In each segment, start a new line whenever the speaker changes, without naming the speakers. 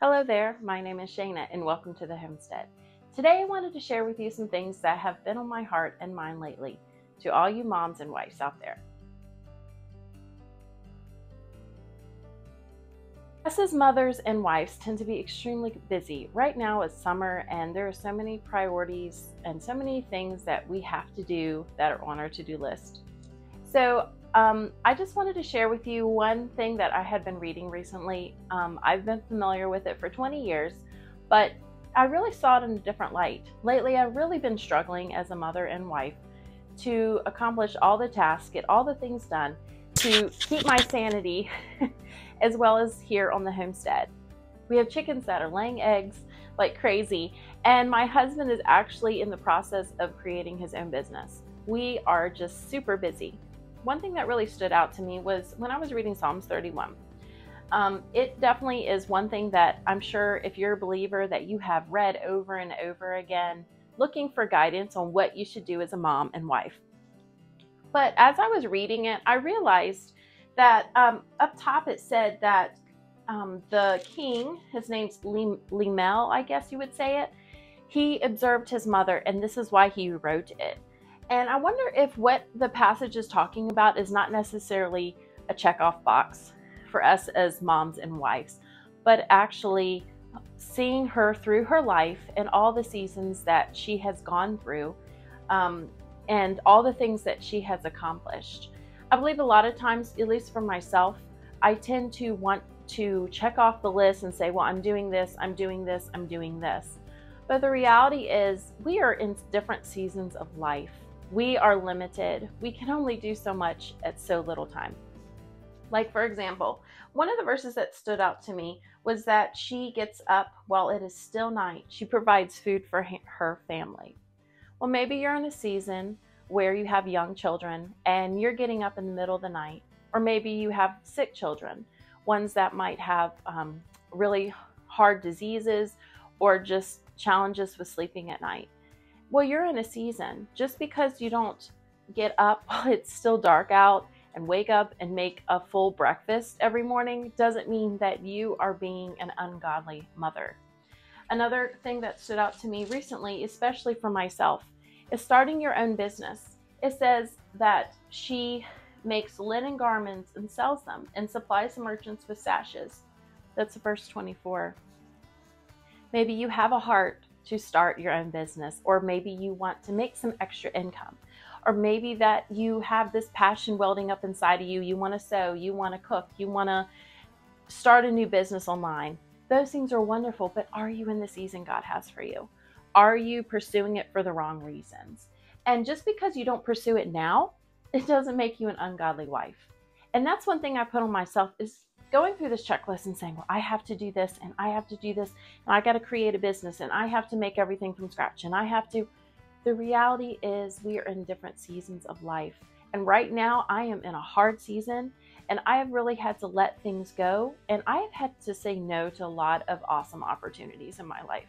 Hello there, my name is Shaina and welcome to the Homestead. Today I wanted to share with you some things that have been on my heart and mind lately to all you moms and wives out there. Us as mothers and wives tend to be extremely busy. Right now it's summer and there are so many priorities and so many things that we have to do that are on our to-do list. So I just wanted to share with you one thing that I had been reading recently. I've been familiar with it for 20 years, but I really saw it in a different light. Lately, I've really been struggling as a mother and wife to accomplish all the tasks, get all the things done, to keep my sanity, as well as here on the homestead. We have chickens that are laying eggs like crazy, and my husband is actually in the process of creating his own business. We are just super busy. One thing that really stood out to me was when I was reading Psalms 31. It definitely is one thing that I'm sure if you're a believer that you have read over and over again, looking for guidance on what you should do as a mom and wife. But as I was reading it, I realized that up top it said that the king, his name's Limel, I guess you would say it, he observed his mother, and this is why he wrote it. And I wonder if what the passage is talking about is not necessarily a checkoff box for us as moms and wives, but actually seeing her through her life and all the seasons that she has gone through and all the things that she has accomplished. I believe a lot of times, at least for myself, I tend to want to check off the list and say, well, I'm doing this, I'm doing this, I'm doing this. But the reality is we are in different seasons of life. We are limited. We can only do so much at so little time. Like, for example, one of the verses that stood out to me was that she gets up while it is still night. She provides food for her family. Well, maybe you're in a season where you have young children and you're getting up in the middle of the night, or maybe you have sick children, ones that might have really hard diseases or just challenges with sleeping at night. Well, you're in a season. Just because you don't get up while it's still dark out and wake up and make a full breakfast every morning doesn't mean that you are being an ungodly mother. Another thing that stood out to me recently, especially for myself, is starting your own business. It says that she makes linen garments and sells them and supplies the merchants with sashes. That's verse 24. Maybe you have a heart to start your own business, or maybe you want to make some extra income, or maybe that you have this passion welding up inside of you. You want to sew, you want to cook, you want to start a new business online. Those things are wonderful, but are you in the season God has for you? Are you pursuing it for the wrong reasons? And just because you don't pursue it now, it doesn't make you an ungodly wife. And that's one thing I put on myself, is going through this checklist and saying, well, I have to do this and I have to do this and I got to create a business and I have to make everything from scratch and I have to. The reality is we are in different seasons of life. And right now I am in a hard season and I have really had to let things go. And I have had to say no to a lot of awesome opportunities in my life.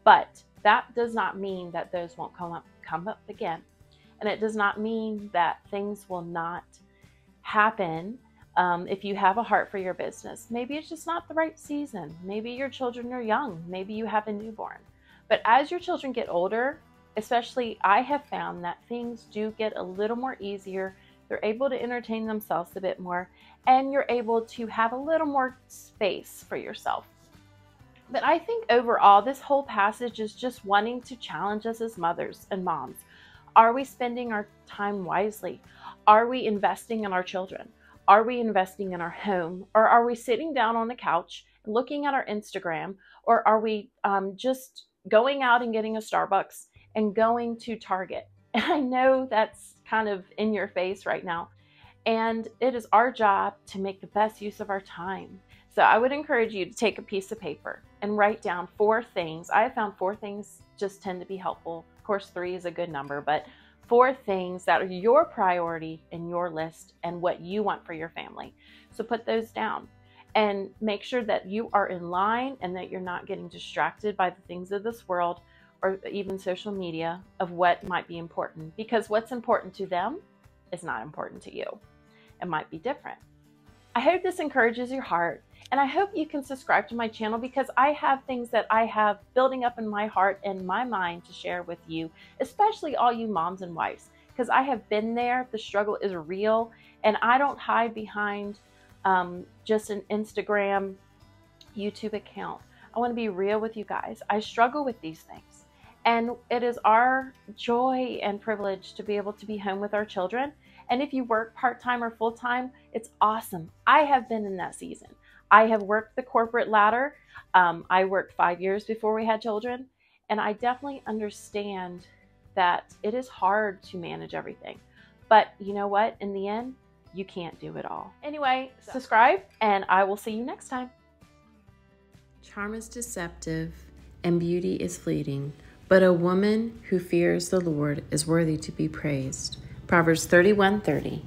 But that does not mean that those won't come up again. And it does not mean that things will not happen. If you have a heart for your business, maybe it's just not the right season. Maybe your children are young. Maybe you have a newborn. But as your children get older, especially, I have found that things do get a little more easier. They're able to entertain themselves a bit more, and you're able to have a little more space for yourself. But I think overall, this whole passage is just wanting to challenge us as mothers and moms. Are we spending our time wisely? Are we investing in our children? Are we investing in our home? Or are we sitting down on the couch looking at our Instagram? Or are we just going out and getting a Starbucks and going to Target? And I know that's kind of in your face right now. And it is our job to make the best use of our time. So I would encourage you to take a piece of paper and write down 4 things. I have found 4 things just tend to be helpful. Of course, 3 is a good number, but 4 things that are your priority in your list and what you want for your family. So put those down and make sure that you are in line and that you're not getting distracted by the things of this world or even social media of what might be important, because what's important to them is not important to you. It might be different. I hope this encourages your heart And I hope you can subscribe to my channel because I have things that I have building up in my heart and my mind to share with you, especially all you moms and wives, because I have been there. The struggle is real, and I don't hide behind just an Instagram, YouTube account. I want to be real with you guys. I struggle with these things, and it is our joy and privilege to be able to be home with our children. And if you work part-time or full-time, it's awesome. I have been in that season. I have worked the corporate ladder. I worked 5 years before we had children, and I definitely understand that it is hard to manage everything. But you know what? In the end, you can't do it all. Anyway, subscribe, and I will see you next time.
Charm is deceptive, and beauty is fleeting, but a woman who fears the Lord is worthy to be praised. Proverbs 31:30.